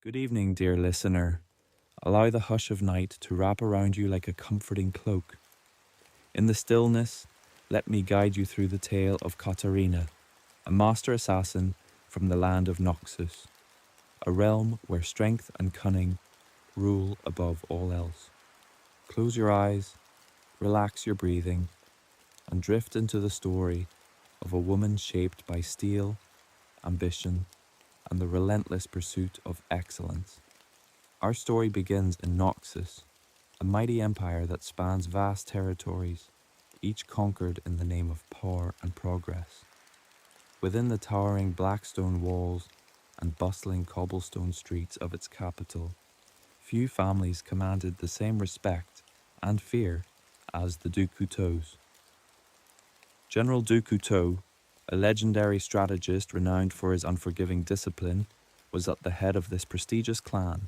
Good evening, dear listener. Allow the hush of night to wrap around you like a comforting cloak. In the stillness, let me guide you through the tale of Katarina, a master assassin from the land of Noxus, a realm where strength and cunning rule above all else. Close your eyes, relax your breathing, and drift into the story of a woman shaped by steel, ambition, and the relentless pursuit of excellence. Our story begins in Noxus, a mighty empire that spans vast territories, each conquered in the name of power and progress. Within the towering black stone walls and bustling cobblestone streets of its capital, few families commanded the same respect and fear as the Dukutos. General Dukuto, a legendary strategist renowned for his unforgiving discipline, was at the head of this prestigious clan.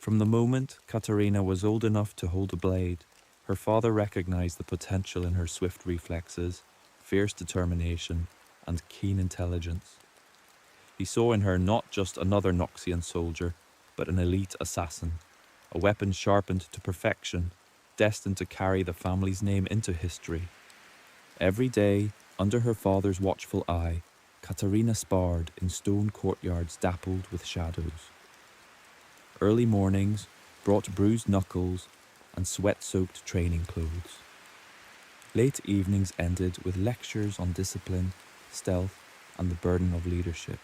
From the moment Katarina was old enough to hold a blade, her father recognized the potential in her swift reflexes, fierce determination, and keen intelligence. He saw in her not just another Noxian soldier, but an elite assassin, a weapon sharpened to perfection, destined to carry the family's name into history. Every day, under her father's watchful eye, Katarina sparred in stone courtyards dappled with shadows. Early mornings brought bruised knuckles and sweat-soaked training clothes. Late evenings ended with lectures on discipline, stealth, and the burden of leadership.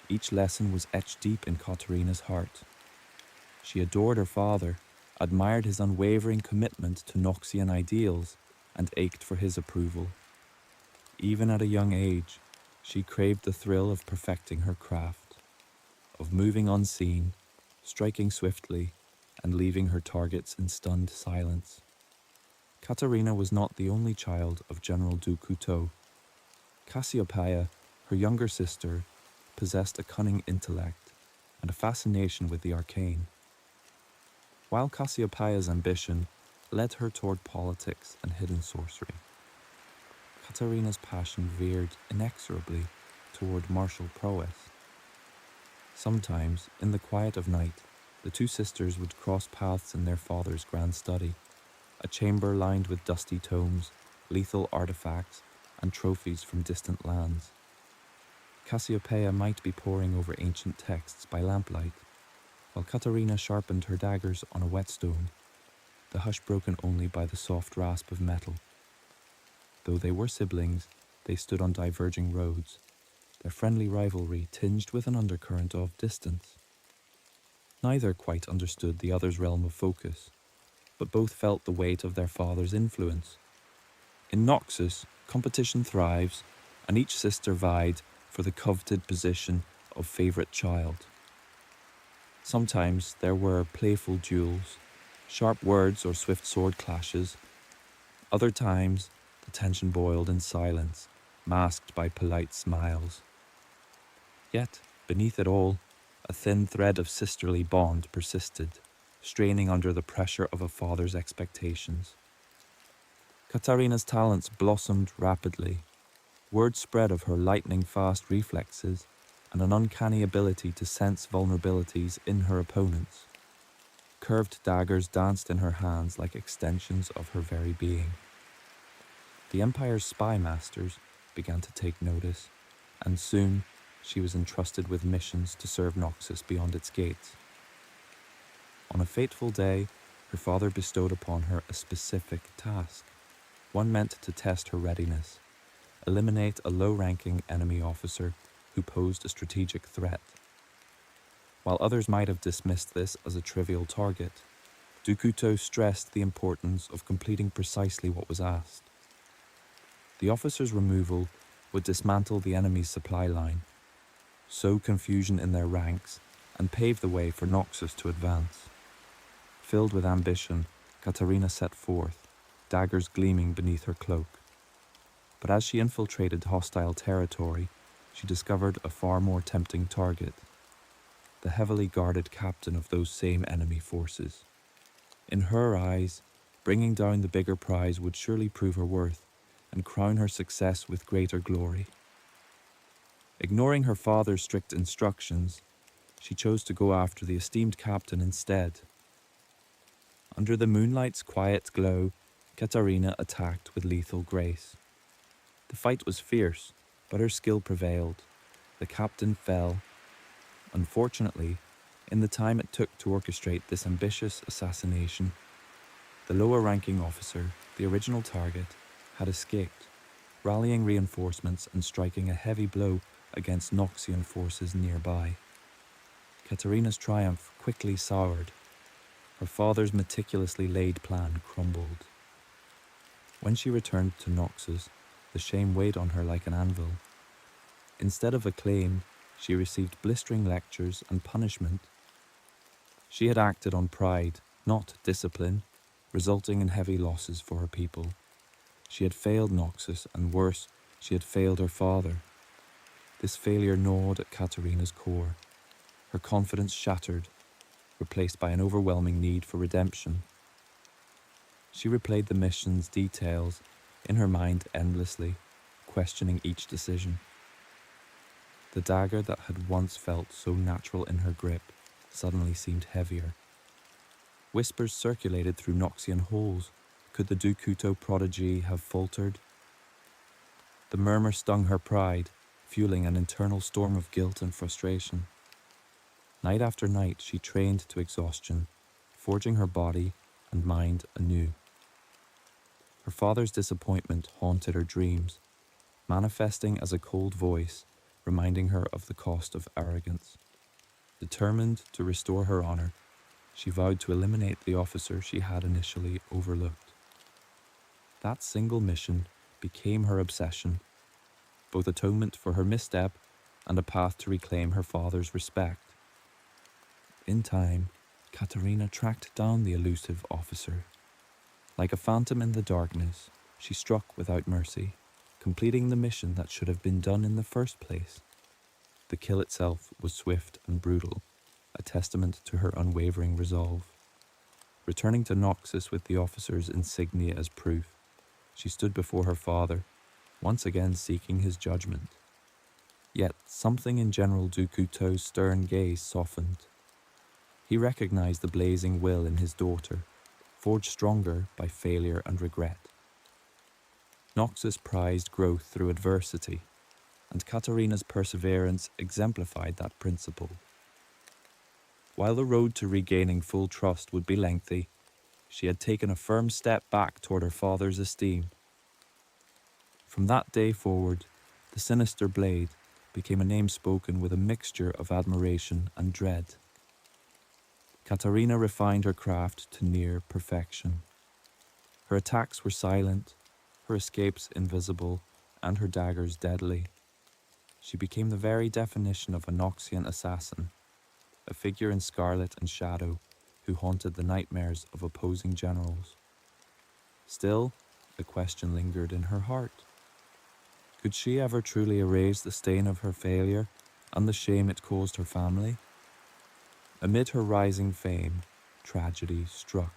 Each lesson was etched deep in Katarina's heart. She adored her father, admired his unwavering commitment to Noxian ideals, and ached for his approval. Even at a young age, she craved the thrill of perfecting her craft, of moving unseen, striking swiftly, and leaving her targets in stunned silence. Katarina was not the only child of General Dukuto. Cassiopeia, her younger sister, possessed a cunning intellect and a fascination with the arcane. While Cassiopeia's ambition led her toward politics and hidden sorcery, Katarina's passion veered inexorably toward martial prowess. Sometimes, in the quiet of night, the two sisters would cross paths in their father's grand study, a chamber lined with dusty tomes, lethal artifacts, and trophies from distant lands. Cassiopeia might be poring over ancient texts by lamplight, while Katarina sharpened her daggers on a whetstone, the hush broken only by the soft rasp of metal. Though they were siblings, they stood on diverging roads, their friendly rivalry tinged with an undercurrent of distance. Neither quite understood the other's realm of focus, but both felt the weight of their father's influence. In Noxus, competition thrives, and each sister vied for the coveted position of favourite child. Sometimes there were playful duels, sharp words or swift sword clashes. Other times, the tension boiled in silence, masked by polite smiles. Yet, beneath it all, a thin thread of sisterly bond persisted, straining under the pressure of a father's expectations. Katarina's talents blossomed rapidly. Word spread of her lightning-fast reflexes and an uncanny ability to sense vulnerabilities in her opponents. Curved daggers danced in her hands like extensions of her very being. The Empire's spy masters began to take notice, and soon she was entrusted with missions to serve Noxus beyond its gates. On a fateful day, her father bestowed upon her a specific task, one meant to test her readiness, eliminate a low-ranking enemy officer who posed a strategic threat. While others might have dismissed this as a trivial target, Dukuto stressed the importance of completing precisely what was asked. The officer's removal would dismantle the enemy's supply line, sow confusion in their ranks, and pave the way for Noxus to advance. Filled with ambition, Katarina set forth, daggers gleaming beneath her cloak. But as she infiltrated hostile territory, she discovered a far more tempting target, the heavily guarded captain of those same enemy forces. In her eyes, bringing down the bigger prize would surely prove her worth and crown her success with greater glory. Ignoring her father's strict instructions, she chose to go after the esteemed captain instead. Under the moonlight's quiet glow, Katarina attacked with lethal grace. The fight was fierce, but her skill prevailed. The captain fell. Unfortunately, in the time it took to orchestrate this ambitious assassination, the lower-ranking officer, the original target, had escaped, rallying reinforcements and striking a heavy blow against Noxian forces nearby. Katarina's triumph quickly soured. Her father's meticulously laid plan crumbled. When she returned to Noxus, the shame weighed on her like an anvil. Instead of acclaim, she received blistering lectures and punishment. She had acted on pride, not discipline, resulting in heavy losses for her people. She had failed Noxus, and worse, she had failed her father. This failure gnawed at Katarina's core. Her confidence shattered, replaced by an overwhelming need for redemption. She replayed the mission's details in her mind endlessly, questioning each decision. The dagger that had once felt so natural in her grip suddenly seemed heavier. Whispers circulated through Noxian halls. Could the Dukuto prodigy have faltered? The murmur stung her pride, fueling an internal storm of guilt and frustration. Night after night she trained to exhaustion, forging her body and mind anew. Her father's disappointment haunted her dreams, manifesting as a cold voice, reminding her of the cost of arrogance. Determined to restore her honor, she vowed to eliminate the officer she had initially overlooked. That single mission became her obsession, both atonement for her misstep and a path to reclaim her father's respect. In time, Katarina tracked down the elusive officer. Like a phantom in the darkness, she struck without mercy, completing the mission that should have been done in the first place. The kill itself was swift and brutal, a testament to her unwavering resolve. Returning to Noxus with the officer's insignia as proof, she stood before her father, once again seeking his judgment. Yet something in General Dukuto's stern gaze softened. He recognized the blazing will in his daughter, forged stronger by failure and regret. Noxus prized growth through adversity, and Katarina's perseverance exemplified that principle. While the road to regaining full trust would be lengthy, she had taken a firm step back toward her father's esteem. From that day forward, the Sinister blade became a name spoken with a mixture of admiration and dread. Katarina refined her craft to near perfection. Her attacks were silent, her escapes invisible, and her daggers deadly. She became the very definition of a Noxian assassin, a figure in scarlet and shadow who haunted the nightmares of opposing generals. Still, a question lingered in her heart. Could she ever truly erase the stain of her failure and the shame it caused her family? Amid her rising fame, tragedy struck.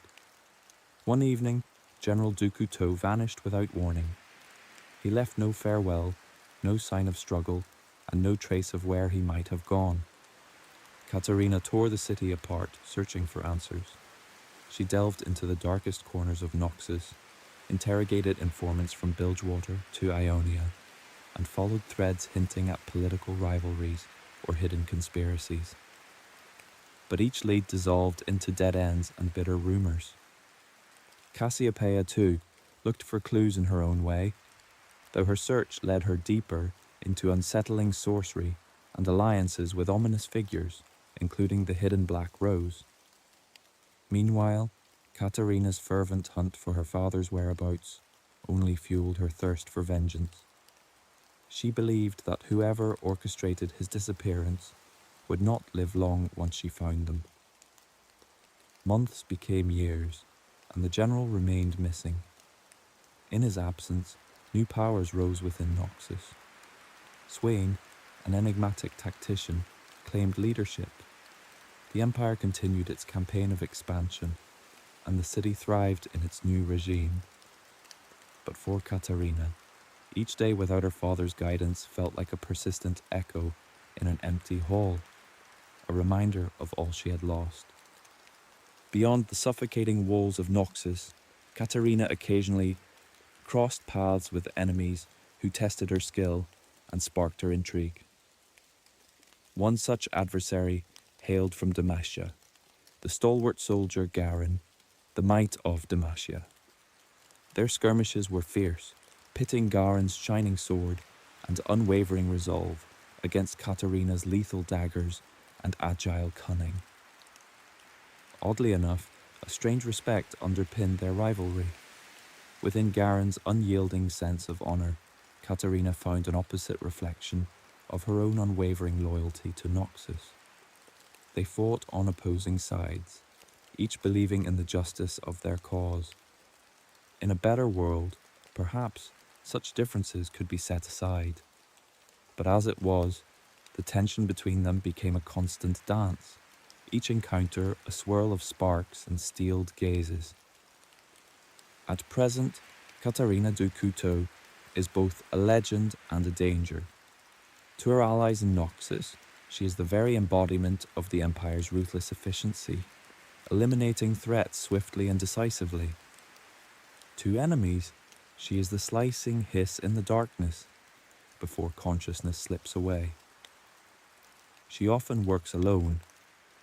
One evening, General Dukuto vanished without warning. He left no farewell, no sign of struggle, and no trace of where he might have gone. Katarina tore the city apart, searching for answers. She delved into the darkest corners of Noxus, interrogated informants from Bilgewater to Ionia, and followed threads hinting at political rivalries or hidden conspiracies. But each lead dissolved into dead ends and bitter rumors. Cassiopeia, too, looked for clues in her own way, though her search led her deeper into unsettling sorcery and alliances with ominous figures, including the hidden Black Rose. Meanwhile, Katarina's fervent hunt for her father's whereabouts only fueled her thirst for vengeance. She believed that whoever orchestrated his disappearance would not live long once she found them. Months became years, and the general remained missing. In his absence, new powers rose within Noxus. Swain, an enigmatic tactician, claimed leadership. The empire continued its campaign of expansion, and the city thrived in its new regime. But for Katarina, each day without her father's guidance felt like a persistent echo in an empty hall. a reminder of all she had lost. Beyond the suffocating walls of Noxus, Katarina occasionally crossed paths with enemies who tested her skill and sparked her intrigue. One such adversary hailed from Demacia, the stalwart soldier Garin, the might of Demacia. Their skirmishes were fierce, pitting Garin's shining sword and unwavering resolve against Katarina's lethal daggers and agile cunning. Oddly enough, a strange respect underpinned their rivalry. Within Garen's unyielding sense of honour, Katarina found an opposite reflection of her own unwavering loyalty to Noxus. They fought on opposing sides, each believing in the justice of their cause. In a better world, perhaps, such differences could be set aside. But as it was, the tension between them became a constant dance, each encounter a swirl of sparks and steeled gazes. At present, Katarina du Couteau is both a legend and a danger. To her allies in Noxus, she is the very embodiment of the Empire's ruthless efficiency, eliminating threats swiftly and decisively. To enemies, she is the slicing hiss in the darkness before consciousness slips away. She often works alone,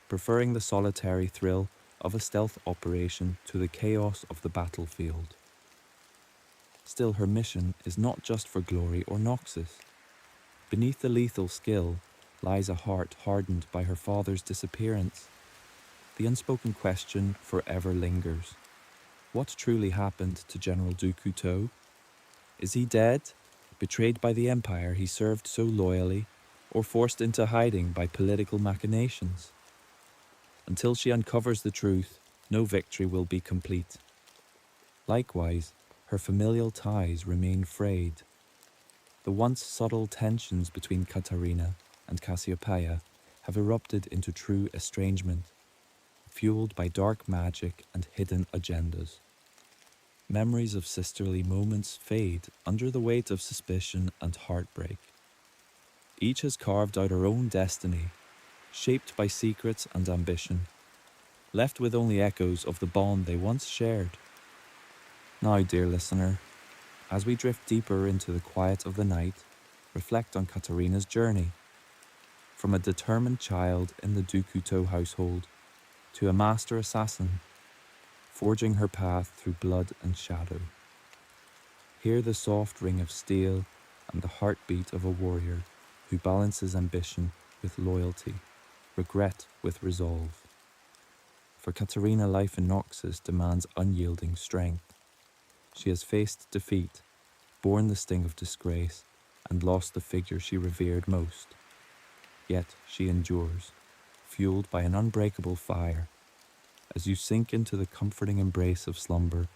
preferring the solitary thrill of a stealth operation to the chaos of the battlefield. Still, her mission is not just for glory or Noxus. Beneath the lethal skill lies a heart hardened by her father's disappearance. The unspoken question forever lingers. What truly happened to General du Couteau? Is he dead, betrayed by the Empire he served so loyally, or forced into hiding by political machinations? Until she uncovers the truth, no victory will be complete. Likewise, her familial ties remain frayed. The once subtle tensions between Katarina and Cassiopeia have erupted into true estrangement, fueled by dark magic and hidden agendas. Memories of sisterly moments fade under the weight of suspicion and heartbreak. Each has carved out her own destiny, shaped by secrets and ambition, left with only echoes of the bond they once shared. Now, dear listener, as we drift deeper into the quiet of the night, reflect on Katarina's journey. From a determined child in the du Couteau household to a master assassin, forging her path through blood and shadow. Hear the soft ring of steel and the heartbeat of a warrior who balances ambition with loyalty, regret with resolve. For Katarina, life in Noxus demands unyielding strength. She has faced defeat, borne the sting of disgrace, and lost the figure she revered most. Yet she endures, fueled by an unbreakable fire. As you sink into the comforting embrace of slumber,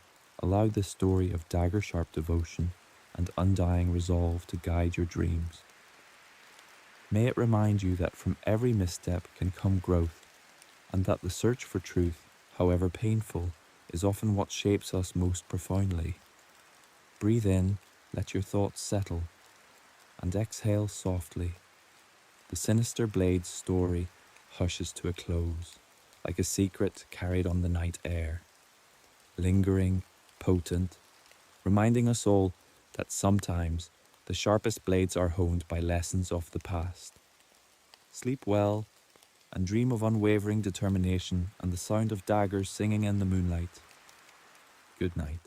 allow this story of dagger-sharp devotion and undying resolve to guide your dreams. May it remind you that from every misstep can come growth, and that the search for truth, however painful, is often what shapes us most profoundly. Breathe in, let your thoughts settle, and exhale softly. The sinister blade's story hushes to a close, like a secret carried on the night air, lingering, potent, reminding us all that sometimes the sharpest blades are honed by lessons of the past. Sleep well, and dream of unwavering determination and the sound of daggers singing in the moonlight. Good night.